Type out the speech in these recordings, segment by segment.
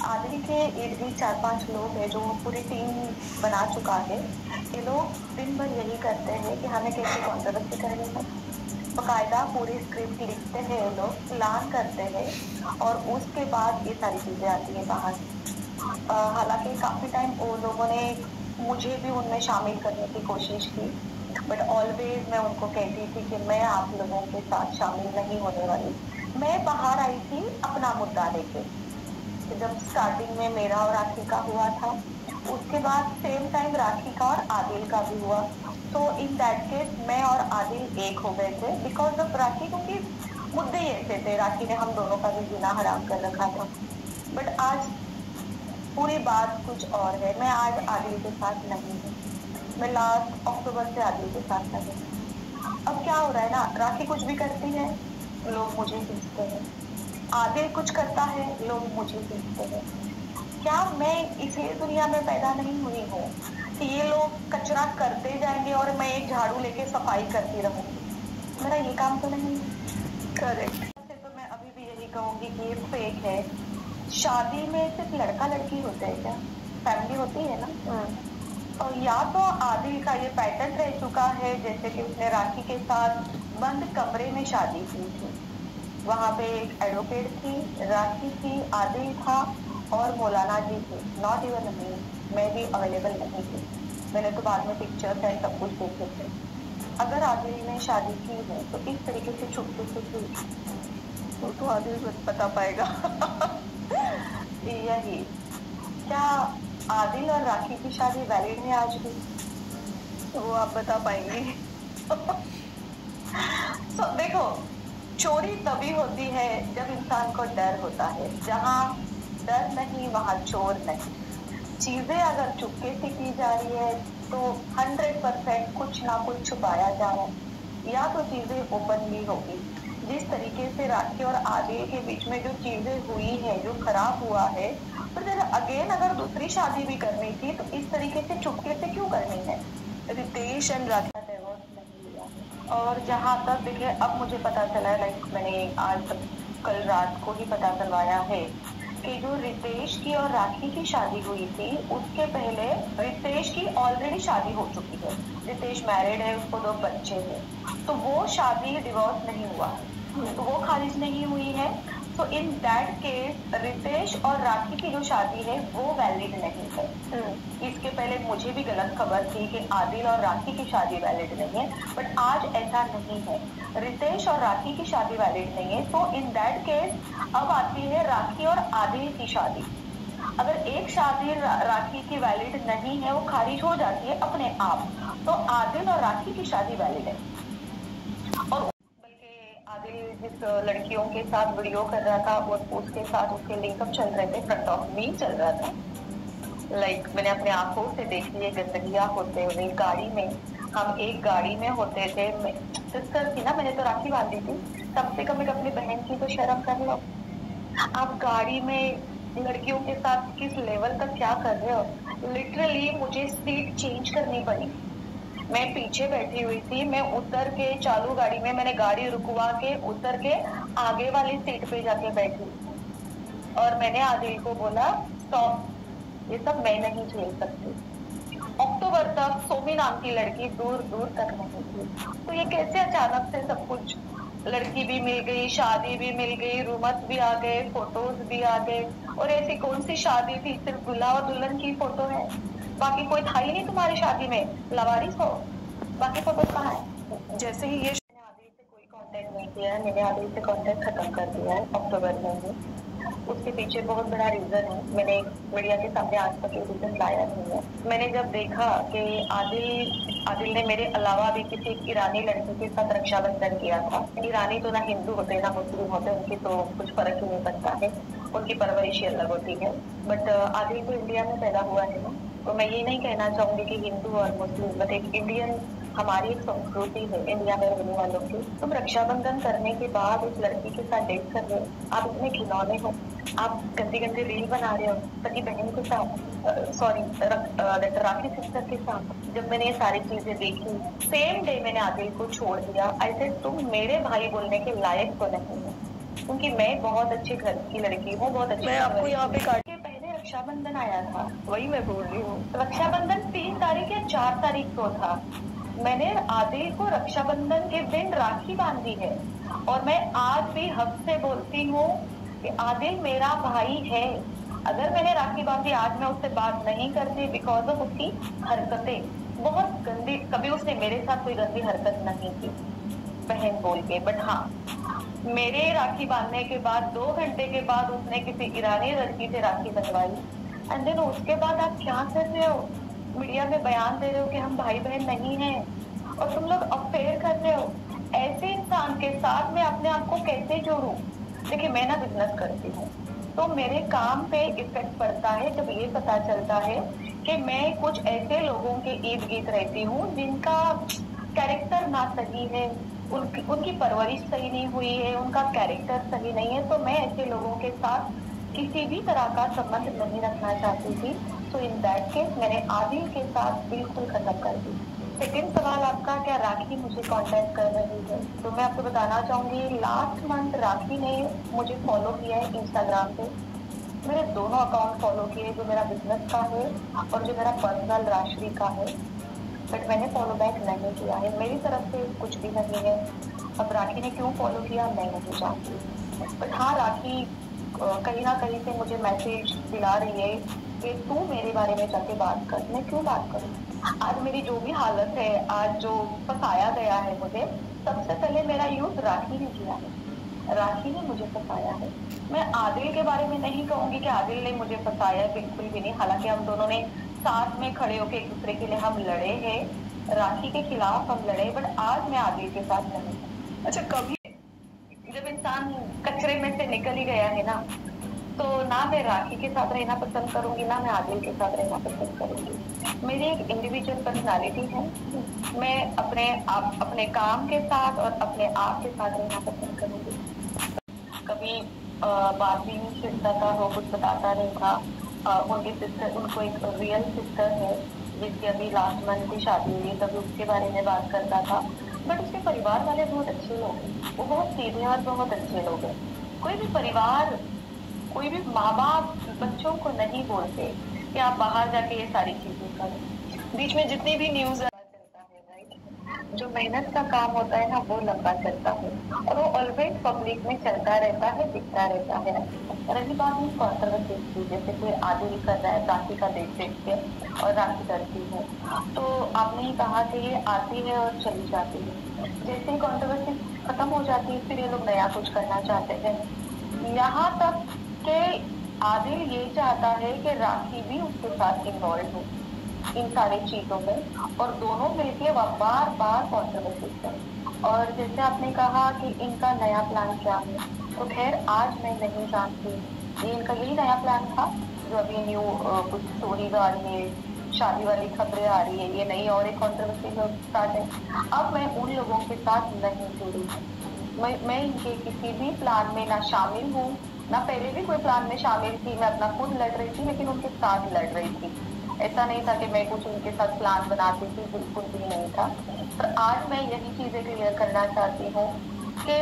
आदिल के इर्द गिर्द 4-5 लोग हैं जो पूरी टीम बना चुका है। ये लोग दिन भर यही करते हैं कि हमें कैसे कंट्रोवर्सी करनी है। बकायदा पूरी स्क्रिप्ट लिखते हैं, ये लोग प्लान करते हैं और उसके बाद ये सारी चीजें आती है बाहर। हालांकि काफी टाइम वो लोगों ने मुझे भी उनमें शामिल करने की कोशिश की, बट ऑलवेज मैं उनको कहती थी कि मैं आप लोगों के साथ शामिल नहीं होने वाली। मैं बाहर आई थी अपना मुद्दा लेके। जब स्टार्टिंग में मेरा और राखी का हुआ था, उसके बाद सेम टाइम राखी का और आदिल का भी हुआ। तो इन दैट केस मैं और आदिल एक हो गए थे बिकॉज ऑफ राखी, क्योंकि मुद्दे ही ऐसे थे। राखी ने हम दोनों का भी जीना हराम कर रखा था। बट आज पूरी बात कुछ और है। मैं आज आदिल के साथ नहीं हूँ। मैं लास्ट अक्टूबर से आदिल के साथ नहीं हूँ। अब क्या हो रहा है ना, राखी कुछ भी करती है, लोग मुझे खींचते हैं। आदिल कुछ करता है, लोग मुझे खींचते हैं। क्या मैं इसलिए दुनिया में पैदा नहीं हुई हूँ कि ये लोग कचरा करते जाएंगे और मैं एक झाड़ू लेके सफाई करती रहूंगी? मेरा ये काम तो नहीं। करेक्ट। तो मैं अभी भी यही कहूंगी कि ये फेक है। शादी में सिर्फ लड़का लड़की होते हैं क्या? फैमिली होती है ना। और या तो आदिल का ये पैटर्न रह चुका है, जैसे कि उसने राखी के साथ बंद कमरे में शादी की थी। वहां पे एक एडवोकेट थी, राखी थी, आदिल था और मौलाना जी थे। नॉट इवन मी, मैं भी अवेलेबल नहीं थी। मैंने तो बाद में पिक्चर्स एंड सब कुछ देखे थे। अगर आदिल ने शादी की है तो इस तरीके से चुपके से की, तो आदिल बता पाएगा। यही क्या आदिल और राखी की शादी वैलिड है आज भी? तो वो आप बता पाएंगे। तो देखो, चोरी तभी होती है जब इंसान को डर होता है। जहाँ डर नहीं वहाँ चोर नहीं। चीजें अगर चुपके से की जा रही है तो 100% कुछ ना कुछ छुपाया जा रहा है, या तो चीजें ओपनली होगी। जिस तरीके से राखी और आदिल के बीच में जो चीजें हुई है, जो खराब हुआ है, पर अगेन अगर दूसरी शादी भी करनी थी तो इस तरीके से चुपके से क्यों करनी है? रितेश एंड राखी का डिवोर्स नहीं लिया है। और जहाँ तक देखिए, अब मुझे पता चला है, लाइक मैंने आज तक कल रात को ही पता करवाया है कि जो रितेश की और राखी की शादी हुई थी, उसके पहले रितेश की ऑलरेडी शादी हो चुकी है। रितेश मैरिड है, उसको 2 बच्चे हैं, तो वो शादी डिवोर्स नहीं हुआ है, तो वो खारिज नहीं हुई है। तो इन दैट केस रितेश और राखी की जो शादी है वो वैलिड नहीं है। इसके पहले मुझे भी गलत खबर थी कि आदिल और राखी की शादी वैलिड नहीं है, बट आज ऐसा नहीं है। रितेश और राखी की शादी वैलिड नहीं है। तो इन दैट केस अब आती है राखी और आदिल की शादी। अगर एक शादी राखी की वैलिड नहीं है, वो खारिज हो जाती है अपने आप, तो आदिल और राखी की शादी वैलिड है। और आदिल जिस लड़कियों के साथ वीडियो कर रहा था और उसके साथ उसके लिंकअप चल रहे थे, फ्रंट ऑफ मी चल रहा था। लाइक मैंने अपने आंखों से देख लिए गंदगियां होते हुए। गाड़ी में, हम एक गाड़ी में होते थे। सिस्टर थी ना, मैंने तो राखी बांधी थी, कम से कम एक अपनी बहन की तो शर्म कर लो। आप गाड़ी में लड़कियों के साथ किस लेवल तक क्या कर रहे हो? लिटरली मुझे सीट चेंज करनी पड़ी। मैं पीछे बैठी हुई थी, मैं उतर के चालू गाड़ी में, मैंने गाड़ी रुकवा के उतर के आगे वाली सीट पे जाके बैठी और मैंने आदिल को बोला स्टॉप, ये सब मैं नहीं झेल सकती। अक्टूबर तक सोमी नाम की लड़की दूर दूर तक नहीं थी, तो ये कैसे अचानक से सब कुछ? लड़की भी मिल गई, शादी भी मिल गई, रूमर्स भी आ गए, फोटोज भी आ गए। और ऐसी कौन सी शादी थी सिर्फ दूल्हा और दुल्हन की फोटो है? बाकी कोई था ही नहीं तुम्हारी शादी में, लवारिस हो? बाकी फोटो कहाँ है? जैसे ही ये मैंने आदिल से कोई कांटेक्ट नहीं किया है, मैंने आदिल से कांटेक्ट खत्म कर दिया है अक्टूबर में ही। उसके पीछे बहुत बड़ा रीजन है, मैंने मीडिया के सामने आज तक ये रीजन लाया नहीं है। मैंने जब देखा कि आदिल ने मेरे अलावा भी किसी ईरानी लड़की के साथ रक्षाबंधन किया था। ईरानी तो ना हिंदू होते ना मुस्लिम होते, उनकी तो कुछ फर्क ही नहीं पड़ता है, उनकी परवरिश ही अलग होती है। बट आदिल तो इंडिया में पैदा हुआ है ना, तो मैं ये नहीं कहना चाहूंगी कि हिंदू और मुस्लिम, बट एक इंडियन हमारी एक संस्कृति है इंडिया में रहने वालों की। तुम रक्षाबंधन करने के बाद उस लड़की के साथ डेट कर रहे हो, आप इतने खिलौने हो, आप गंदी गंदी रील बना रहे हो सगी बहन के साथ, सॉरी राखी सिस्टर के साथ। जब मैंने ये सारी चीजें देखी, सेम डे मैंने आदिल को छोड़ दिया। ऐसे तुम मेरे भाई बोलने के लायक तो नहीं हो, क्योंकि मैं बहुत अच्छे घर की लड़की हूँ, बहुत अच्छी। मैं आपको यहाँ पे रक्षाबंधन आया था। वही मैं बोल रही हूँ, रक्षाबंधन 3 तारीख या 4 तारीख को था। मैंने आदिल को रक्षाबंधन के दिन राखी बांधी है और मैं आज भी हक से बोलती हूँ कि आदिल मेरा भाई है। अगर मैंने राखी बांधी आज मैं उससे बात नहीं करती बिकॉज ऑफ उसकी हरकतें बहुत गंदी। कभी उसने मेरे साथ कोई गंदी हरकत नहीं की बहन बोल के, बट हाँ मेरे राखी बांधने के बाद 2 घंटे के बाद उसने किसी ईरानी लड़की से राखी बंधवाई एंड देन उसके बाद आप क्या कर रहे हो, मीडिया में बयान दे रहे हो कि हम भाई बहन नहीं हैं और तुम लोग अफेयर कर रहे हो। ऐसे इंसान के साथ मैं अपने आप को कैसे जोड़ूं? देखिए मैं ना बिजनेस करती हूँ तो मेरे काम पे इफेक्ट पड़ता है जब ये पता चलता है कि मैं कुछ ऐसे लोगों के इर्द गिर्द रहती हूँ जिनका कैरेक्टर ना सही है, उनकी परवरिश सही नहीं हुई है, उनका कैरेक्टर सही नहीं है, तो मैं ऐसे लोगों के साथ किसी भी तरह का संबंध नहीं रखना चाहती थी। तो इन दैट केस मैंने आदिल के साथ बिल्कुल खत्म कर दी। सेकेंड सवाल आपका, क्या राखी मुझे कांटेक्ट कर रही है? तो मैं आपको बताना चाहूंगी लास्ट मंथ राखी ने मुझे फॉलो किया है इंस्टाग्राम पे। मेरे दोनों अकाउंट फॉलो किए, जो मेरा बिजनेस का है और जो मेरा पर्सनल राशि का है, बट मैंने फॉलो बैक नहीं किया है। मेरी तरफ से कुछ भी नहीं है। अब राखी ने क्यों फॉलो किया मैं नहीं जानती, बट हाँ राखी कहीं ना कहीं से मुझे मैसेज दिला रही है कि तू मेरे बारे में जाके बात कर। मैं क्यों बात करूँ? आज मेरी जो भी हालत है, आज जो फंसाया गया है मुझे, सबसे पहले मेरा यूज राखी ने किया है, राखी ने मुझे फंसाया है। मैं आदिल के बारे में नहीं कहूंगी कि आदिल ने मुझे फंसाया है, बिल्कुल भी नहीं। हालांकि हम दोनों ने साथ में खड़े होकर एक दूसरे के लिए हम लड़े हैं, राखी के खिलाफ हम लड़े, बट आज मैं आदिल के साथ नहीं। अच्छा कभी जब इंसान कचरे में से निकल ही गया है ना, तो ना मैं राखी के साथ रहना पसंद करूंगी ना मैं आदिल के साथ रहना पसंद करूंगी। मेरी एक इंडिविजुअल पर्सनालिटी है, मैं अपने काम के साथ और अपने आप के साथ रहना पसंद करूंगी। कभी बात भी नहीं छिड़ता था, वो कुछ बताता नहीं था। उनकी सिस्टर, उनको एक रियल सिस्टर है जिसकी अभी लास्ट मंथ की शादी हुई, तभी उसके बारे में बात करता था। बट उसके परिवार वाले बहुत अच्छे लोग हैं, वो बहुत सीधे और बहुत अच्छे लोग हैं। कोई भी परिवार, कोई भी माँ बाप बच्चों को नहीं बोलते कि आप बाहर जाके ये सारी चीजें करो। बीच में जितनी भी न्यूज चलता है, राइट, जो मेहनत का काम होता है ना वो लंबा चलता है और वो ऑलवेज पब्लिक में चलता रहता है, दिखता रहता है। रही बात इस कॉन्ट्रोवर्सी की, जैसे कोई आदिल कर रहा है राखी का देख देख के और राखी करती है, तो आपने ही कहा कि ये आती है और चली जाती है। जैसे ही कॉन्ट्रोवर्सी खत्म हो जाती है फिर ये लोग नया कुछ करना चाहते हैं। यहाँ तक कि आदिल ये चाहता है कि राखी भी उसके साथ इन्वॉल्व हो इन सारी चीजों में और दोनों मिलके बार बार कॉन्ट्रोवर्सी करें। और जैसे आपने कहा कि इनका नया प्लान क्या है, तो खैर आज मैं नहीं जानती, ये इनका यही नया प्लान था जो अभी न्यू कुछ स्टोरीज आ रही है, शादी वाली खबरें आ रही है, ये नई और एक कॉन्ट्रोवर्सी स्टार्ट है। अब मैं उन लोगों के साथ नहीं जुड़ी हूँ, मैं इनके किसी भी प्लान में ना शामिल हूँ, ना पहले भी कोई प्लान में शामिल थी। मैं अपना खुद लड़ रही थी लेकिन उनके साथ लड़ रही थी, ऐसा नहीं था कि मैं कुछ उनके साथ प्लान बनाती थी, बिल्कुल भी नहीं था। पर आज मैं यही चीजें क्लियर करना चाहती हूँ कि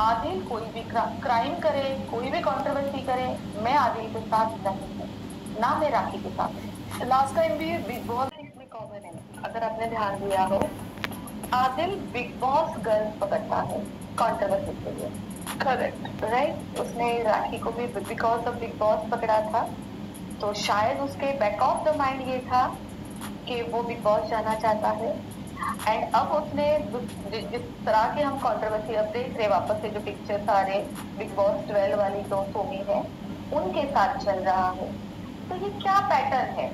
आदिल कोई भी क्राइम करे, कोई भी कंट्रोवर्सी करे, मैं आदिल के साथ नहीं हूँ, ना मैं राखी के साथ। लास्ट टाइम भी बिग बॉस इसमें कॉमन है, अगर आपने ध्यान दिया हो, आदिल बिग बॉस गर्ल्स पकड़ता है कंट्रोवर्सी के लिए, करेक्ट राइट। उसने राखी को भी बिकॉज ऑफ बिग बॉस पकड़ा था, तो शायद उसके बैक ऑफ द माइंड ये था कि वो बिग बॉस जाना चाहता है। एंड अब उसने जिस तरह के हम कंट्रोवर्सी अब देख रहे, वापस से जो पिक्चर्स आ रहे बिग बॉस 12 वाली जो सोमी है उनके साथ चल रहा है, तो ये क्या पैटर्न है?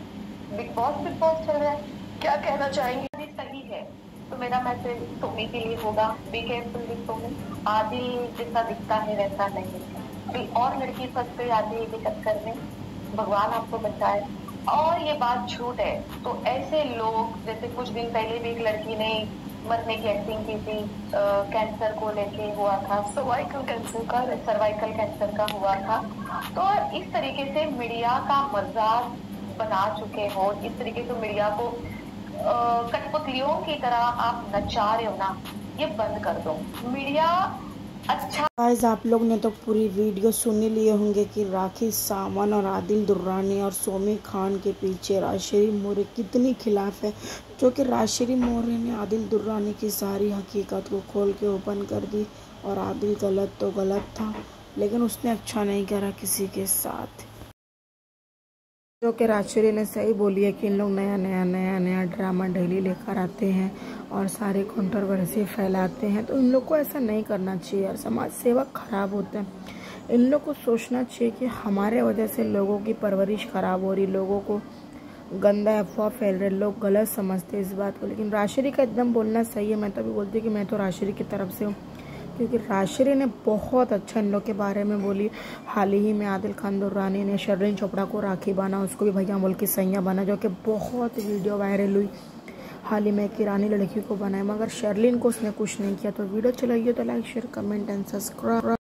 बिग बॉस चल रहा है, क्या कहना चाहेंगे? सही है, तो मेरा मैसेज सोमी के लिए होगा, बी केयरफुल विद सोमी। आदिल जैसा दिखता है वैसा नहीं है, कोई और लड़की फंस गई आदिल के चक्कर में, भगवान आपको बचाए। और ये बात झूठ है, तो ऐसे लोग, जैसे कुछ दिन पहले भी एक लड़की ने मरने की एक्टिंग की थी, कैंसर को लेके हुआ था, सर्वाइकल कैंसर का हुआ था। तो इस तरीके से मीडिया का मजाक बना चुके हो, इस तरीके से मीडिया को कठपुतलियों की तरह आप नचा रहे हो ना, ये बंद कर दो। मीडिया अच्छा गाइस, आप लोग ने तो पूरी वीडियो सुन ही लिए होंगे कि राखी सावंत और आदिल दुर्रानी और सोमी खान के पीछे राजश्री मौर्य कितनी खिलाफ है। जो कि राजश्री मौर्य ने आदिल दुर्रानी की सारी हकीकत को खोल के ओपन कर दी और आदिल गलत तो गलत था, लेकिन उसने अच्छा नहीं करा किसी के साथ। जो कि राजश्री ने सही बोली है कि इन लोग नया ड्रामा डेली लेकर आते हैं और सारे कंट्रोवर्सी फैलाते हैं, तो इन लोग को ऐसा नहीं करना चाहिए यार। समाज सेवा खराब होता है। इन लोग को सोचना चाहिए कि हमारे वजह से लोगों की परवरिश खराब हो रही, लोगों को गंदा अफवाह फैल रहे, लोग गलत समझते हैं इस बात को। लेकिन राजश्री का एकदम बोलना सही है। मैं तो अभी बोलती हूँ कि मैं तो राजश्री की तरफ से हूँ, क्योंकि राजश्री ने बहुत अच्छा इन लोग के बारे में बोली। हाल ही में आदिल खान दुर्रानी ने शर्लिन चोपड़ा को राखी बांधा, उसको भी भैया बोल के सैया बना, जो कि बहुत वीडियो वायरल हुई। हाल ही में एक ईरानी लड़की को बनाया, मगर शर्लिन को उसने कुछ नहीं किया। तो वीडियो चलाइए तो like share comment and subscribe.